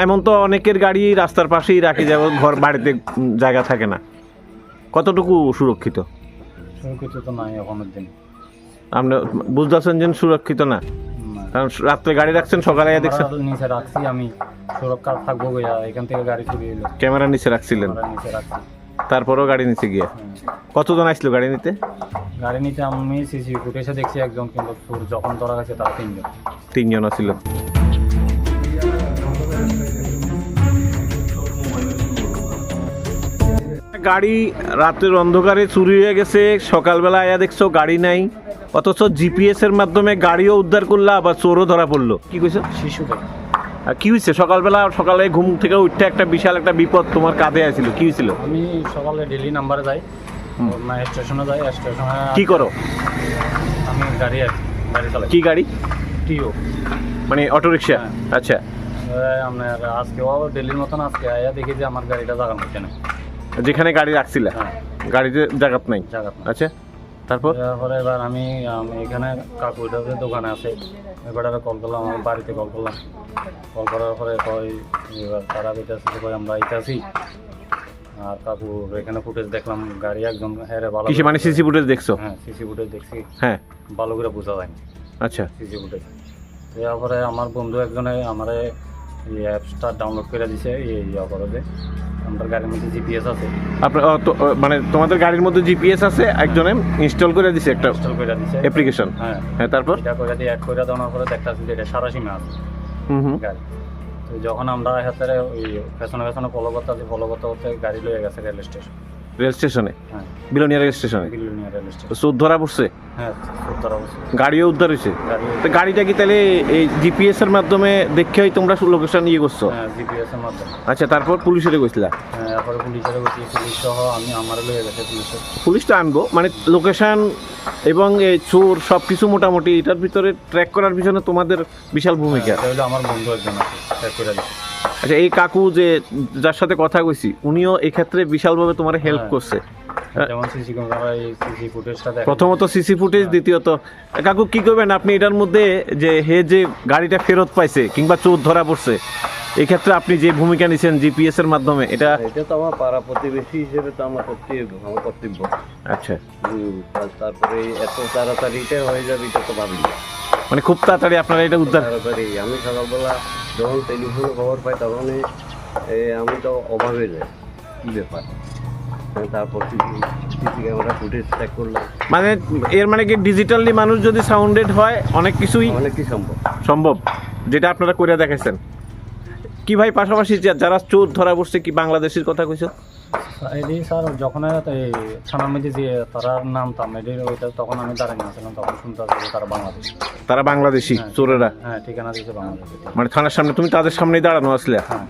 এমন তো অনেকের গাড়ি রাস্তার পাশেই রাখে, যেমন ঘর বাড়িতে জায়গা থাকে না, কতটুকু সুরক্ষিত? সুরক্ষিত তো নাই এখনের দিন। আপনি বুঝতেছেন যে সুরক্ষিত না, কারণ রাত্রে গাড়ি রাখছেন, সকালে দেখছেন নিচে রাখছি আমি, সুরক্ষা থাকবো গিয়া, এখান থেকে গাড়ি চুরি হইলো, ক্যামেরা নিচে রাখছিলেন, নিচে রাখছি। তারপরেও গাড়ি নিচে গিয়ে কতজন আসলো গাড়ি নিতে? গাড়ি নিতে আমি সিসি ফুটেজে দেখছি একজন, কিন্তু চোর যখন ধরা গেছে তারা তিনজন ছিল। গাড়ি রাতের অন্ধকারে চুরি হয়ে গেছে, সকালবেলা আয়া দেখছো গাড়ি নাই, অথচ জিপিএস এর মাধ্যমে গাড়িও উদ্ধার করলা, আবার চোরও ধরা পড়লো। কি কইছো? শিশুদের কি হয়েছে? সকালে ঘুম থেকে উঠতে একটা বিশাল একটা বিপদ তোমার কাঁধে আসছিল, কি হয়েছিল? আমি সকালে ডেলি নাম্বারে যাই, স্টেশনে যাই, স্টেশনে কি করো? আমি গাড়ি চালাই। কি গাড়ি? টিও, মানে অটো রিক্সা? আচ্ছা, আপনার আজকেও ডেলির মতন আজকে আয়া দেখি যে আমার গাড়িটা জাগানো হচ্ছে না, যেখানে গাড়ি রাখছিলা গাড়িতে জায়গা নাই। আচ্ছা, তারপরে এবার আমি এখানে কাকুটার দোকানে আছে, এবার কল করলাম, আমার বাড়িতে কল করলাম, কল করার পরে কয় এবার তারা বেঁচে আছে, কয় আমরা আইতে আছি। আর কাকু এখানে ফুটেজ দেখলাম, গাড়ি একদম ভালো, মানে সিসি ফুটেজ দেখছো? হ্যাঁ, সিসি ফুটেজ দেখছি। হ্যাঁ, ভালো করে বোঝা যায়। আচ্ছা, সিসি ফুটেজ তারপরে আমার বন্ধু একজনে আমার এই অ্যাপসটা ডাউনলোড করে দিছে, করে যে আমার গাড়ির মধ্যে জিপিএস আছে। আপনার মানে তোমাদের গাড়ির মধ্যে জিপিএস আছে, একজনে ইনস্টল করে দিছে, একটা ইনস্টল করে দিছে অ্যাপ্লিকেশন। হ্যাঁ, তারপর এটা করে দিয়ে অ্যাড করে দেওয়ার পরে দেখতাছি যে এটা সারা সীমা আছে গাড়ি। তো যখন আমরা হাতে ওই পেছনে ফলো করতে গাড়ি লয়ে গেছে রেল স্টেশনে, হ্যাঁ, বিলোনিয়া রেল স্টেশনে। চোর ধরা পড়ছে? হ্যাঁ, চোর ধরা পড়ছে, গাড়িও উদ্ধার হয়েছে। তো গাড়িটা কি তাহলে এই জিপিএস এর মাধ্যমে দেখেই তোমরা লোকেশন ইয়ে করছো? হ্যাঁ, জিপিএস এর মাধ্যমে। আচ্ছা, তারপর পুলিশের কইছিলা? হ্যাঁ, তারপরে পুলিশের কইছি, পুলিশ সহ আমি আমার লয়ে গেছে পুলিশ তো আনবো, মানে লোকেশন এবং এই চোর সবকিছু মোটামুটি এটার ভিতরে ট্র্যাক করার পিছনে তোমাদের বিশাল ভূমিকা। এটা হলো আমার বন্ধু একজন আছে, ট্র্যাক করে দিছে। আচ্ছা, এই কাকু যে যার সাথে কথা কইছি, উনিও এই ক্ষেত্রে বিশালভাবে তোমার হেল্প করছে। যেমন সিসি ক্যামেরা, এই সিসি ফুটেজটা দেখো, প্রথমত সিসি ফুটেজ, দ্বিতীয়ত কাকু কি করবেন আপনি এটার মধ্যে যে যে গাড়িটা ফেরত পাইছে কিংবা চোর ধরা পড়ছে, এই ক্ষেত্রে আপনি যে ভূমিকা নিছেন জিপিএস এর মাধ্যমে, এটা তো আমার পাড়া প্রতিবেশী হিসেবে তো আমার আমার কর্তব্য। আচ্ছা, তারপরে এত তাড়াতাড়ি এটা হয়ে যাবে এটা তো ভাবি, মানে খুব তাড়াতাড়ি আপনারা এটা উদ্ধার? তাড়াতাড়ি আমি সকালবেলা যখন টেলিফোনে খবর পাই তখনই আমি তো অভাবে যাই, কী ব্যাপার। তারপর সিসি ক্যামেরা ফুটেজ চেক করলাম, মানে এর মানে কি ডিজিটালি মানুষ যদি সাউন্ডেড হয় অনেক কিছুই সম্ভব, যেটা আপনারা করে দেখাইছেন। কি ভাই, পাশাপাশি যারা চোর ধরা পড়ছে, কি বাংলাদেশের কথা কইছো? এই স্যার যখন এই থানার মধ্যে যে তারার নাম ওইটা তখন আমি দাঁড়াই নিয়েছিলাম, তখন শুনতে আসলে তারা বাংলাদেশি চোরেরা? হ্যাঁ, ঠিকানা দিয়েছে বাংলাদেশি। মানে থানার সামনে তুমি তাদের সামনেই দাঁড়ানো আসলে? হ্যাঁ।